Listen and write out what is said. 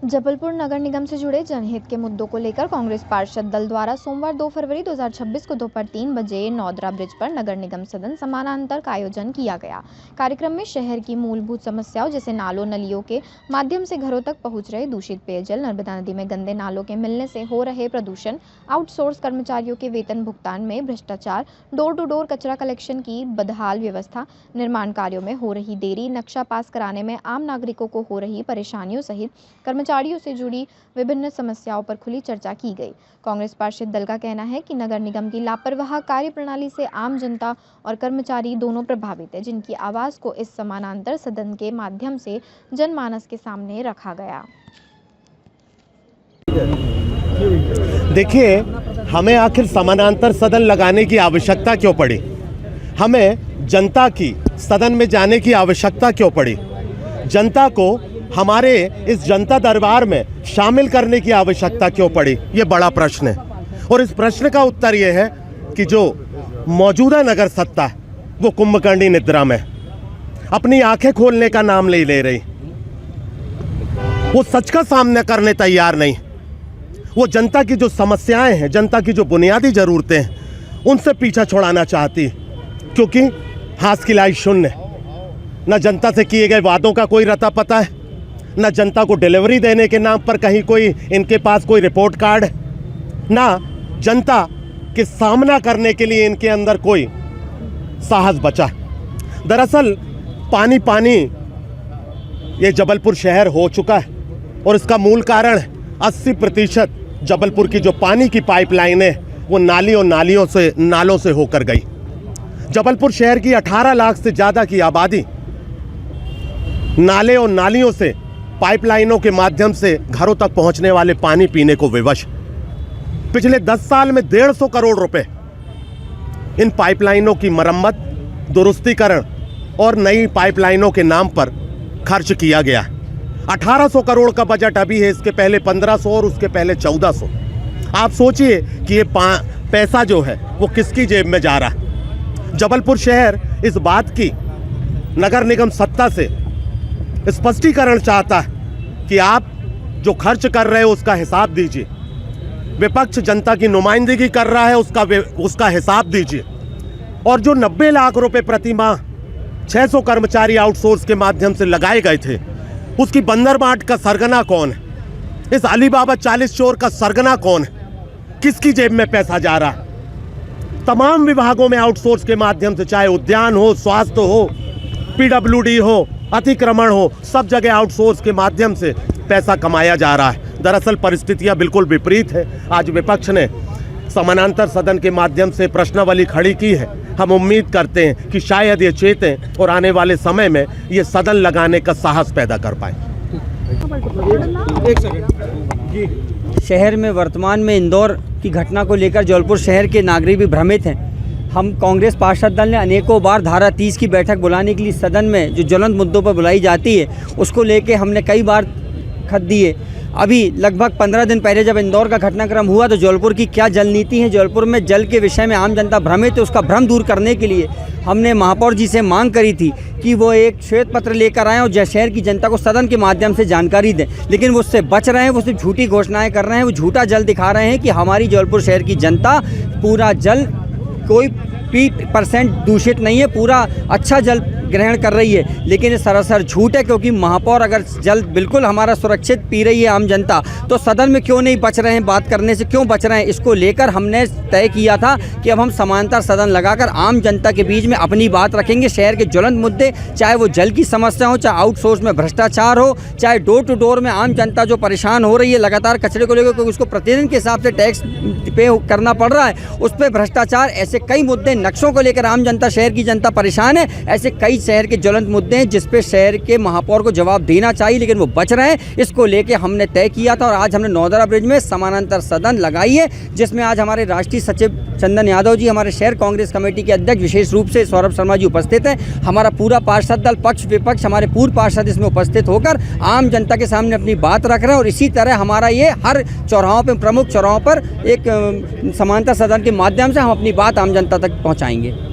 जबलपुर नगर निगम से जुड़े जनहित के मुद्दों को लेकर कांग्रेस पार्षद दल द्वारा सोमवार 2 फरवरी 2026 को दोपहर 3 बजे नौदरा ब्रिज पर नगर निगम सदन समानांतर का आयोजन किया गया। कार्यक्रम में शहर की मूलभूत समस्याओं जैसे नालों नलियों के माध्यम से घरों तक पहुंच रहे दूषित पेयजल, नर्मदा नदी में गंदे नालों के मिलने से हो रहे प्रदूषण, आउटसोर्स कर्मचारियों के वेतन भुगतान में भ्रष्टाचार, डोर टू डोर कचरा कलेक्शन की बदहाल व्यवस्था, निर्माण कार्यों में हो रही देरी, नक्शा पास कराने में आम नागरिकों को हो रही परेशानियों सहित कर्मचारियों से जुड़ी विभिन्न समस्याओं पर खुली चर्चा की गई। कांग्रेस पार्षद दल का कहना है कि नगर निगम की लापरवाह कार्यप्रणाली से आम जनता और कर्मचारी दोनों प्रभावित है, जिनकी आवाज को इस समानांतर सदन के माध्यम से जनमानस के सामने रखा गया। देखिए, हमें आखिर समानांतर सदन लगाने की आवश्यकता क्यों पड़ी? हमें जनता की सदन में जाने की आवश्यकता क्यों पड़ी? जनता को हमारे इस जनता दरबार में शामिल करने की आवश्यकता क्यों पड़ी? ये बड़ा प्रश्न है। और इस प्रश्न का उत्तर ये है कि जो मौजूदा नगर सत्ता है वो कुंभकर्णी निद्रा में, अपनी आंखें खोलने का नाम नहीं ले रही, वो सच का सामना करने तैयार नहीं, वो जनता की जो समस्याएं हैं, जनता की जो बुनियादी ज़रूरतें हैं, उनसे पीछा छुड़ाना चाहती, क्योंकि हाथ खिलाई शून्य। न जनता से किए गए वादों का कोई रता पता है, न जनता को डिलीवरी देने के नाम पर कहीं कोई इनके पास कोई रिपोर्ट कार्ड है, ना जनता के सामना करने के लिए इनके अंदर कोई साहस बचा। दरअसल पानी पानी ये जबलपुर शहर हो चुका है और इसका मूल कारण 80% जबलपुर की जो पानी की पाइपलाइन है वो नालों से होकर गई। जबलपुर शहर की 18 लाख से ज़्यादा की आबादी नाले और नालियों से, पाइपलाइनों के माध्यम से घरों तक पहुंचने वाले पानी पीने को विवश। पिछले 10 साल में 150 करोड़ रुपए इन पाइपलाइनों की मरम्मत, दुरुस्तीकरण और नई पाइपलाइनों के नाम पर खर्च किया गया। 1800 करोड़ का बजट अभी है, इसके पहले 1500 और उसके पहले 1400। आप सोचिए कि ये पैसा जो है वो किसकी जेब में जा रहा है। जबलपुर शहर इस बात की नगर निगम सत्ता से स्पष्टीकरण चाहता है कि आप जो खर्च कर रहे हो उसका हिसाब दीजिए। विपक्ष जनता की नुमाइंदगी कर रहा है, उसका हिसाब दीजिए। और जो 90 लाख रुपए प्रति माह 600 कर्मचारी आउटसोर्स के माध्यम से लगाए गए थे, उसकी बंदरबाट का सरगना कौन है? इस अलीबाबा 40 चोर का सरगना कौन है? किसकी जेब में पैसा जा रहा है? तमाम विभागों में आउटसोर्स के माध्यम से, चाहे उद्यान हो, स्वास्थ्य हो, PWD हो, अतिक्रमण हो, सब जगह आउटसोर्स के माध्यम से पैसा कमाया जा रहा है। दरअसल परिस्थितियां बिल्कुल विपरीत है। आज विपक्ष ने समानांतर सदन के माध्यम से प्रश्नावली खड़ी की है। हम उम्मीद करते हैं कि शायद ये चेतें और आने वाले समय में ये सदन लगाने का साहस पैदा कर पाए। शहर में वर्तमान में इंदौर की घटना को लेकर जबलपुर शहर के नागरिक भी भ्रमित हैं। हम कांग्रेस पार्षद दल ने अनेकों बार धारा 30 की बैठक बुलाने के लिए सदन में जो ज्वलंत मुद्दों पर बुलाई जाती है उसको लेके हमने कई बार खत दिए। अभी लगभग 15 दिन पहले जब इंदौर का घटनाक्रम हुआ तो जबलपुर की क्या जल नीति है, जबलपुर में जल के विषय में आम जनता भ्रमित है, उसका भ्रम दूर करने के लिए हमने महापौर जी से मांग करी थी कि वो एक श्वेत पत्र लेकर आएँ और शहर की जनता को सदन के माध्यम से जानकारी दें। लेकिन वो उससे बच रहे हैं, वो सिर्फ झूठी घोषणाएँ कर रहे हैं, वो झूठा जल दिखा रहे हैं कि हमारी जबलपुर शहर की जनता पूरा जल कोई % दूषित नहीं है, पूरा अच्छा जल ग्रहण कर रही है। लेकिन ये सरासर झूठ है, क्योंकि महापौर अगर जल बिल्कुल हमारा सुरक्षित पी रही है आम जनता, तो सदन में क्यों नहीं बच रहे हैं, बात करने से क्यों बच रहे हैं? इसको लेकर हमने तय किया था कि अब हम समानांतर सदन लगाकर आम जनता के बीच में अपनी बात रखेंगे। शहर के ज्वलंत मुद्दे, चाहे वो जल की समस्या हो, चाहे आउटसोर्स में भ्रष्टाचार हो, चाहे डोर टू डोर में आम जनता जो परेशान हो रही है लगातार कचरे को लेकर, क्योंकि उसको प्रतिदिन के हिसाब से टैक्स पे करना पड़ रहा है, उस पर भ्रष्टाचार, ऐसे कई मुद्दे, नक्शों को लेकर आम जनता, शहर की जनता परेशान है। ऐसे कई शहर के ज्वलंत मुद्दे हैं जिस पे शहर के महापौर को जवाब देना चाहिए, लेकिन वो बच रहे हैं। इसको लेके हमने तय किया था और आज हमने नौदरा ब्रिज में समानांतर सदन लगाई है, जिसमें आज हमारे राष्ट्रीय सचिव चंदन यादव जी, हमारे शहर कांग्रेस कमेटी के अध्यक्ष विशेष रूप से सौरभ शर्मा जी उपस्थित हैं। हमारा पूरा पार्षद दल, पक्ष विपक्ष, हमारे पूर्व पार्षद इसमें उपस्थित होकर आम जनता के सामने अपनी बात रख रहे हैं। और इसी तरह हमारा ये हर चौराहों पर, प्रमुख चौराहों पर एक समानांतर सदन के माध्यम से हम अपनी बात आम जनता तक पहुँचाएंगे।